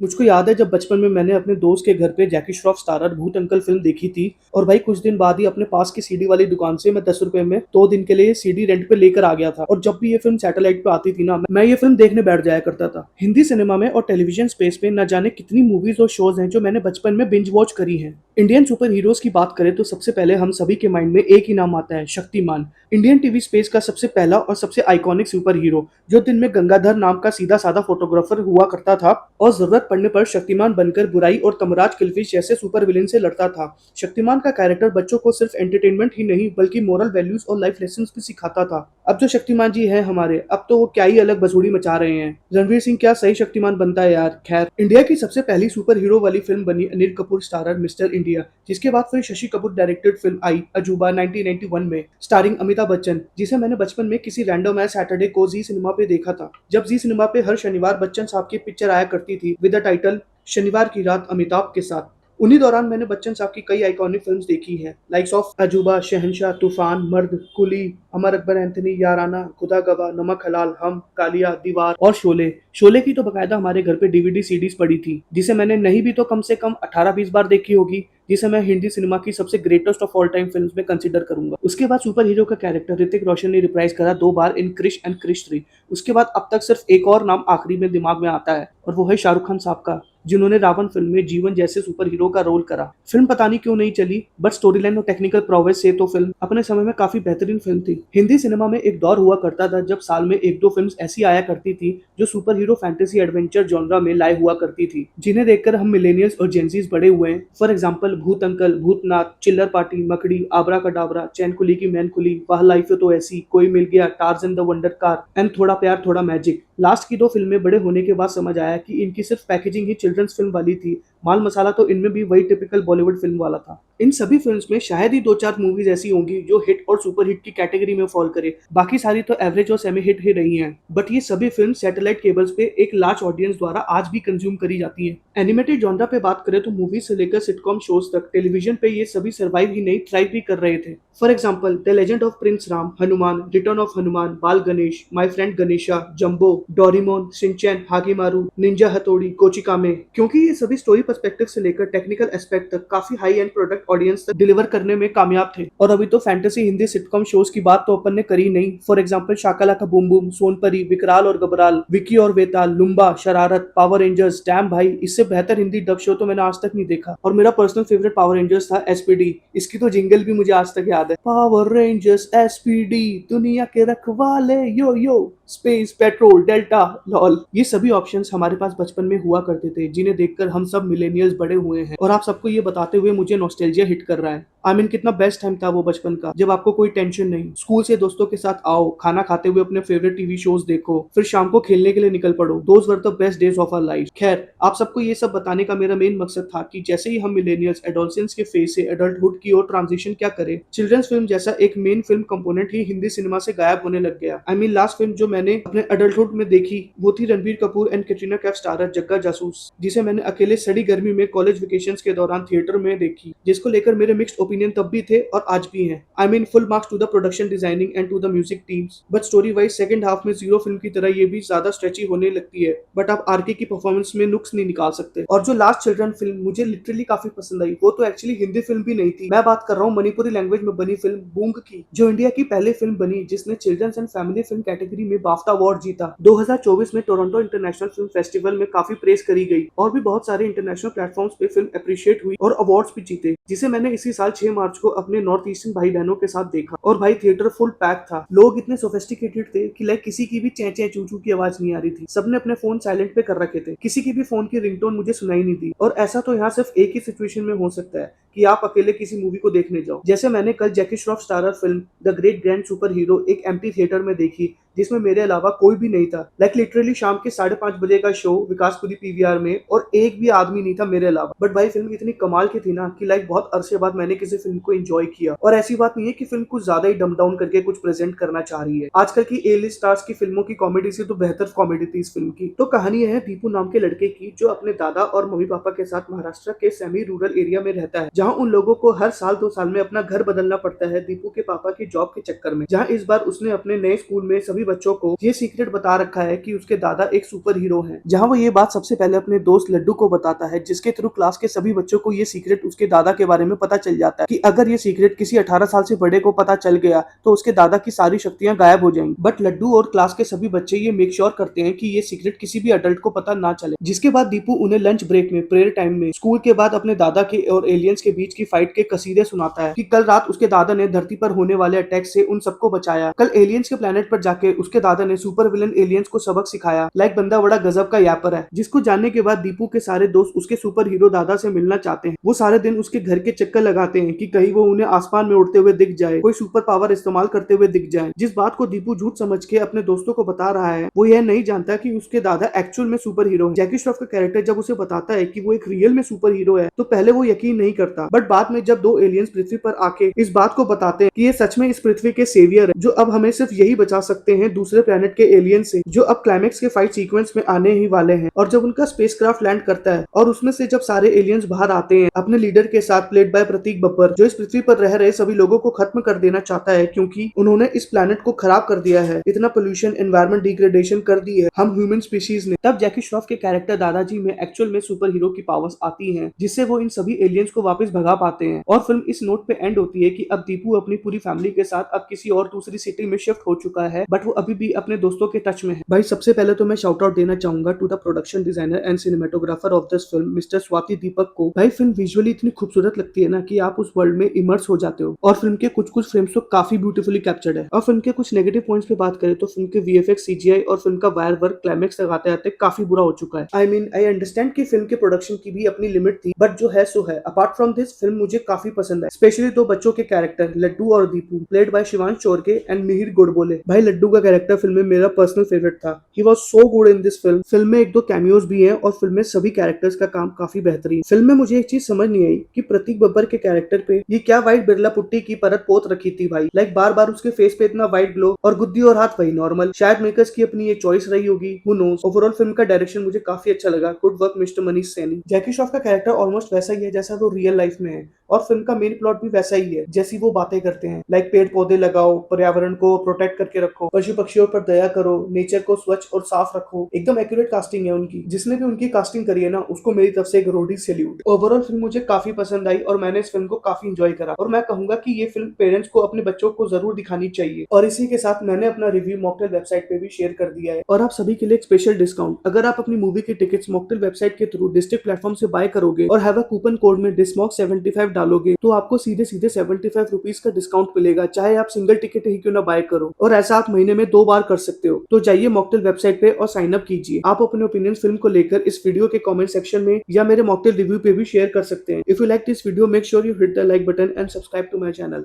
मुझको याद है जब बचपन में मैंने अपने दोस्त के घर पे जैकी श्रॉफ स्टारर भूत अंकल फ़िल्म देखी थी और भाई कुछ दिन बाद ही अपने पास की सीडी वाली दुकान से मैं 10 रुपए में 2 दिन के लिए सीडी रेंट पे लेकर आ गया था और जब भी ये फ़िल्म सैटेलाइट पे आती थी ना मैं ये फ़िल्म देखने बैठ जाया करता था। हिंदी सिनेमा में और टेलीविज़न स्पेस में न जाने कितनी मूवीज़ और शोज़ हैं जो मैंने बचपन में बिंज वॉच करी हैं। इंडियन सुपर हीरोज़ की बात करें तो सबसे पहले हम सभी के माइंड में एक ही नाम आता है, शक्तिमान। इंडियन टीवी स्पेस का सबसे पहला और सबसे आइकॉनिक सुपर हीरो जो दिन में गंगाधर नाम का सीधा साधा फोटोग्राफर हुआ करता था और जरूरत पड़ने पर शक्तिमान बनकर बुराई और तमराज किलफिश जैसे सुपर विलेन से लड़ता था। शक्तिमान का कैरेक्टर बच्चों को सिर्फ एंटरटेनमेंट ही नहीं बल्कि मोरल वैल्यूज और लाइफ लेसन भी सिखाता था। अब जो शक्तिमान जी है हमारे, अब तो वो क्या ही अलग बसूड़ी मचा रहे हैं। रणवीर सिंह क्या सही शक्तिमान बनता है यार। खैर, इंडिया की सबसे पहली सुपर हीरो वाली फिल्म बनी Anil Kapoor starrer mister India, जिसके बाद फिर शशि कपूर डायरेक्टेड फिल्म आई अजूबा 1991 में स्टारिंग अमिताभ बच्चन, जिसे मैंने बचपन में किसी रैंडम एस सैटरडे को जी सिनेमा पे देखा था। जब जी सिनेमा पे हर शनिवार बच्चन साहब की पिक्चर आया करती थी विद द टाइटल शनिवार की रात अमिताभ के साथ। उन्हीं दौरान मैंने बच्चन साहब की कई आइकॉनिक फिल्म्स देखी हैं, लाइक्स ऑफ अजूबा, शहंशाह, तूफान, मर्द, कुली, अमर अकबर एंथनी, याराना, खुदा गवाह, नमक हलाल, हम, कालिया, दीवार और शोले। शोले की तो बकायदा हमारे घर पे डीवीडी सीडीज पड़ी थी, जिसे मैंने नहीं भी तो कम से कम 18-20 बार देखी होगी, जिसे मैं हिंदी सिनेमा की सबसे greatest of all time films में कंसीडर करूंगा। उसके बाद सुपर हीरो का कैरेक्टर ऋतिक रोशन ने रिप्राइज करा 2 बार इन क्रिश एंड क्रिश 3। उसके बाद अब तक सिर्फ एक और नाम आखिरी में दिमाग में आता है और वो है शाहरुख खान साहब का, जिन्होंने रावण फिल्म में जीवन जैसे सुपर हीरो का रोल करा। फिल्म पता नहीं क्यों नहीं चली, बट स्टोरी लाइन और टेक्निकल प्रोवेस से तो फिल्म अपने समय में काफी बेहतरीन फिल्म थी। हिंदी सिनेमा में एक दौर हुआ करता था जब साल में 1-2 फिल्म्स ऐसी आया करती थी जो super hero fantasy adventure genre में लाइव हुआ करती थी, जिन्हें देखकर हम मिलेनियल्स और जेंजीज बड़े हुए हैं। फॉर एग्जाम्पल भूत अंकल, भूतनाथ, चिल्लर पार्टी, मकड़ी, आबरा कडाबरा, चैन कुली की मैन कुली, वाह लाइफ है तो ऐसी, कोई मिल गया, Tarzan the wonder car and थोड़ा प्यार थोड़ा मैजिक। लास्ट की 2 फिल्में बड़े होने के बाद समझ आया कि इनकी सिर्फ पैकेजिंग ही चिल्ड्रंस फिल्म वाली थी, माल मसाला तो इनमें भी वही टिपिकल बॉलीवुड फिल्म वाला था। इन सभी फिल्म्स में शायद ही 2-4 मूवीज ऐसी होंगी जो हिट और सुपर हिट की कैटेगरी में फॉल करे, बाकी सारी तो एवरेज और सेमी हिट ही रही हैं। बट ये सभी फिल्म सैटेलाइट केबल्स पे एक लार्ज ऑडियंस द्वारा आज भी कंज्यूम करी जाती हैं। एनिमेटेड जॉनरा पे बात करें तो मूवीज से लेकर सिटकॉम शोज तक टेलीविजन पे ये सभी सर्वाइव ही नहीं थ्राइव भी कर रहे थे। For example the legend of prince Ram, Hanuman, return of Hanuman, Bal Ganesh, my friend Ganesha, Jumbo, Doraemon, Shinchan, Hagemaru, ninja Hattori, Kochikame. क्योंकि ये सभी स्टोरी पर्सपेक्टिव से लेकर टेक्निकल एस्पेक्ट तक काफी हाई एंड प्रोडक्ट ऑडियंस तक डिलीवर करने में कामयाब थे। और अभी तो फैंटेसी हिंदी सिटकॉम शोज की बात तो अपन ने करी नहीं। फॉर एग्जाम्पल शाकाला का बूम बूम, सोनपरी, विकराल और गबराल, विकी और वेताल, लुम्बा, शरारत, पावर रेंजर्स। डैम भाई, इससे बेहतर हिंदी डब शो तो मैंने आज तक नहीं देखा। और मेरा पर्सनल फेवरेट पावर रेंजर्स था एसपीडी। इसकी तो जिंगल भी मुझे आज तक याद है, पावर रेंजर्स एसपीडी, दुनिया के रखवाले, यो यो, स्पेस पेट्रोल डेल्टा, लॉल। ये सभी ऑप्शंस हमारे पास बचपन में हुआ करते थे, जिन्हें देखकर हम सब मिलेनियल्स बड़े हुए हैं। और आप सबको ये बताते हुए मुझे नॉस्टैल्जिया हिट कर रहा है। आई मीन कितना बेस्ट टाइम था वो बचपन का, जब आपको कोई टेंशन नहीं, स्कूल से दोस्तों के साथ आओ, खाना खाते हुए अपने फेवरेट टीवी शोज देखो, फिर शाम को खेलने के लिए निकल पड़ो। Those were the best days of our life. खैर, आप सबको ये सब बताने का मेरा मेन मकसद था कि जैसे ही हम मिलेनियल्स एडोलसेंस के फेज से एडल्टहुड की ओर ट्रांजिशन क्या करें, चिल्ड्रंस फिल्म जैसा एक मेन फिल्म कंपोनेंट ही हिंदी सिनेमा से गायब होने लग गया। आई मीन लास्ट फिल्म जो मैंने अपने एडल्टहुड में देखी वो थी रणबीर कपूर एंड कैटरीना कैफ स्टारर जग्गा जासूस, जिसे मैंने अकेले सड़ी गर्मी में कॉलेज वेकेशंस के दौरान थिएटर में देखी, जिसको लेकर मेरे मिक्स्ड ओपिनियन तब भी थे और आज भी हैं। I mean full marks to the production designing and to the music teams, but story wise second half में जीरो फिल्म की तरह ये भी ज्यादा स्ट्रेची होने लगती है। बट आप आरके की परफॉर्मेंस में नुक्स नहीं निकाल सकते। और जो लास्ट चिल्ड्रन फिल्म मुझे लिटरली काफी पसंद आई, वो तो एक्चुअली हिंदी फिल्म भी नहीं थी। मैं बात कर रहा हूँ मणिपुरी लैंग्वेज में बनी फिल्म बूंग की, जो इंडिया की पहली फिल्म बनी जिसने children's and family film category में बाफ्टा अवार्ड जीता। 2024 में टोरंटो इंटरनेशनल फिल्म फेस्टिवल में काफी प्रेस करी गई और भी बहुत सारे इंटरनेशनल प्लेटफॉर्म्स पे फिल्म अप्रिशिएट हुई और अवार्ड्स भी जीते, जिसे मैंने इसी साल 6 मार्च को अपने नॉर्थ ईस्टर्न भाई बहनों के साथ देखा। और भाई थिएटर फुल पैक था। लोग इतने सोफिस्टिकेटेड थे कि लाइक किसी की भी चै चै चू चू की आवाज नहीं आ रही थी। सबने अपने फोन साइलेंट पे कर रखे थे, किसी की भी फोन की रिंगटोन मुझे सुनाई नहीं दी। और ऐसा तो यहाँ सिर्फ एक ही सिचुएशन में हो सकता है कि आप अकेले किसी मूवी को देखने जाओ, जैसे मैंने कल Jackie Shroff starrer film the great grand super hero एक एम्प्टी थिएटर में देखी, जिसमें मेरे अलावा कोई भी नहीं था। लाइक लिटरली शाम के 5:30 बजे का शो विकासपुरी पीवीआर में और एक भी आदमी नहीं था मेरे अलावा। बट भाई फिल्म इतनी कमाल की थी ना कि लाइक बहुत अरसे बाद मैंने किसी फिल्म को एंजॉय किया। और ऐसी बात नहीं है कि फिल्म कुछ ज्यादा ही डम डाउन करके कुछ प्रेजेंट करना चाह रही है। आजकल की ए लिस्ट स्टार्स की फिल्मों की कॉमेडी से तो बेहतर कॉमेडी थी इस फिल्म की। तो कहानी है दीपू नाम के लड़के की, जो अपने दादा और मम्मी पापा के साथ महाराष्ट्र के सेमी रूरल एरिया में रहता है, जहाँ उन लोगों को हर साल 2 साल में अपना घर बदलना पड़ता है दीपू के पापा की जॉब के चक्कर में। जहाँ इस बार उसने अपने नए स्कूल में सभी बच्चों को ये सीक्रेट बता रखा है कि उसके दादा एक सुपर हीरो हैं। जहाँ वो ये बात सबसे पहले अपने दोस्त लड्डू को बताता है, जिसके थ्रू क्लास के सभी बच्चों को ये सीक्रेट उसके दादा के बारे में पता चल जाता है कि अगर ये सीक्रेट किसी 18 साल से बड़े को पता चल गया तो उसके दादा की सारी शक्तियां गायब हो जाएंगी। बट लड्डू और क्लास के सभी बच्चे ये मेक श्योर करते हैं कि ये सीक्रेट किसी भी अडल्ट को पता ना चले। जिसके बाद दीपू उन्हें लंच ब्रेक में, प्रेयर टाइम में, स्कूल के बाद अपने दादा के और एलियंस के बीच की फाइट के कसीदे सुनाता है कि कल रात उसके दादा ने धरती पर होने वाले अटैक से उन सबको बचाया। कल एलियंस के प्लेनेट पर जाके उसके दादा ने सुपर विलन एलियंस को सबक सिखाया। लाइक बंदा बड़ा गजब का यापर है। जिसको जानने के बाद दीपू के सारे दोस्त उसके सुपर हीरो दादा से मिलना चाहते हैं। वो सारे दिन उसके घर के चक्कर लगाते हैं कि कहीं वो उन्हें आसमान में उड़ते हुए दिख जाए, कोई सुपर पावर इस्तेमाल करते हुए दिख जाए। जिस बात को दीपू झूठ समझ के अपने दोस्तों को बता रहा है, वो यह नहीं जानता कि उसके दादा एक्चुअल में सुपर हीरो है। जैकी श्रॉफ का कैरेक्टर जब उसे बताता है कि वो एक रियल में सुपर हीरो है तो पहले वो यकीन नहीं करता, बट बाद में जब 2 एलियंस पृथ्वी पर आके इस बात को बताते हैं कि ये सच में इस पृथ्वी के सेवियर है, जो अब हमें सिर्फ यही बचा सकते हैं दूसरे प्लेनेट के एलियन से, जो अब क्लाइमेक्स के फाइट सीक्वेंस में आने ही वाले हैं। और जब उनका स्पेसक्राफ्ट लैंड करता है और उसमें से जब सारे एलियंस बाहर आते हैं अपने लीडर के साथ, प्लेड बाय प्रतीक बब्बर, जो इस पृथ्वी पर रह रहे सभी लोगों को खत्म कर देना चाहता है क्योंकि उन्होंने इस प्लेनेट को खराब कर दिया है, इतना पोल्यूशन, एनवायरमेंट डिग्रेडेशन कर दी है हम ह्यूमन स्पीशीज ने। तब जैकी श्रॉफ के कैरेक्टर दादाजी में एक्चुअल में सुपर हीरो की पावर्स आती हैं, जिससे वो इन सभी एलियंस को वापस भगा पाते हैं। और फिल्म इस नोट पे एंड होती है कि अब दीपू अपनी पूरी फैमिली के साथ अब किसी और दूसरी सिटी में शिफ्ट हो चुका है, बट वो अभी भी अपने दोस्तों के टच में है। भाई सबसे पहले तो मैं शाउट आउट देना चाहूंगा to the production designer and cinematographer of this film mister Swati Deepak को। भाई फिल्म विजुअली इतनी खूबसूरत लगती है ना कि आप उस वर्ल्ड में इमर्स हो जाते हो। और फिल्म के कुछ कुछ फ्रेम्स तो काफी ब्यूटीफुली कैप्चर्ड है। और फिल्म के कुछ नेगेटिव पॉइंट्स पे बात करें तो फिल्म के वीएफएक्स, सीजीआई और फिल्म का वायर वर्क क्लाइमेक्स लगाते आते काफी बुरा हो चुका है। आई अंडरस्टैंड कि फिल्म के प्रोडक्शन की भी अपनी लिमिट थी, बट जो है सो है। अपार्ट फ्रॉम दिस फिल्म मुझे काफी पसंद है, स्पेशली 2 बच्चों के कैरेक्टर लड्डू और Deepu, played by Shivansh Chorke and Mihir Gudbole. भाई लड्डू का कैरेक्टर फिल्म में मेरा पर्सनल फेवरेट था। He was so good in this film. Film में 1-2 कैमियोज भी हैं और फिल्म में सभी कैरेक्टर्स का काम काफी बेहतरीन। फिल्म में मुझे एक चीज समझ नहीं आई कि प्रतीक बब्बर के कैरेक्टर पे ये क्या व्हाइट बिरला पुट्टी की परत पोत रखी थी भाई। लाइक बार बार उसके फेस पे इतना व्हाइट ग्लो और गुद्दी और हाथ वही नॉर्मल। शायद मेकर्स की अपनी एक चॉइस रही होगी, हु नोस। ओवरऑल फिल्म का डायरेक्शन मुझे काफी अच्छा लगा। Good work mister Manish Saini. Jackie Shroff का कैरेक्टर ऑलमोस्ट वैसा ही है जैसा वो रियल लाइफ में है, और फिल्म का मेन प्लॉट भी वैसा ही है जैसी वो बातें करते हैं। लाइक पेड़ पौधे लगाओ, पर्यावरण को प्रोटेक्ट करके रखो, पशु पक्षियों पर दया करो, नेचर को स्वच्छ और साफ रखो। एकदम एक्यूरेट कास्टिंग है उनकी। जिसने भी उनकी कास्टिंग करी है ना, उसको मेरी तरफ से एक रोडी सैल्यूट। ओवरऑल फिल्म मुझे काफी पसंद आई और मैंने इस फिल्म को काफी एंजॉय करा। और मैं कहूंगा कि ये फिल्म पेरेंट्स को अपने बच्चों को जरूर दिखानी चाहिए। और इसी के साथ मैंने अपना रिव्यू मॉकटेल वेबसाइट पे भी शेयर कर दिया है, और आप सभी के लिए एक स्पेशल डिस्काउंट। अगर आप अपनी मूवी की टिकट्स मॉकटेल वेबसाइट के थ्रू डिस्ट्रिक्ट प्लेटफॉर्म से बाय करोगे और हैव अ कूपन कोड में डिस्मॉक 75 डालोगे तो आपको सीधे 75 रुपीज का डिस्काउंट मिलेगा, चाहे आप सिंगल टिकट ही क्यों ना बाय करो। और ऐसा आप महीने में 2 बार कर सकते हो। तो जाइए मॉकटेल वेबसाइट पे और साइन अप कीजिए। आप अपने ओपिनियन फिल्म को लेकर इस वीडियो के कमेंट सेक्शन में या मेरे मॉकटेल रिव्यू पे भी शेयर कर सकते हैं। If you like this video, make sure you hit the like button and subscribe to my channel.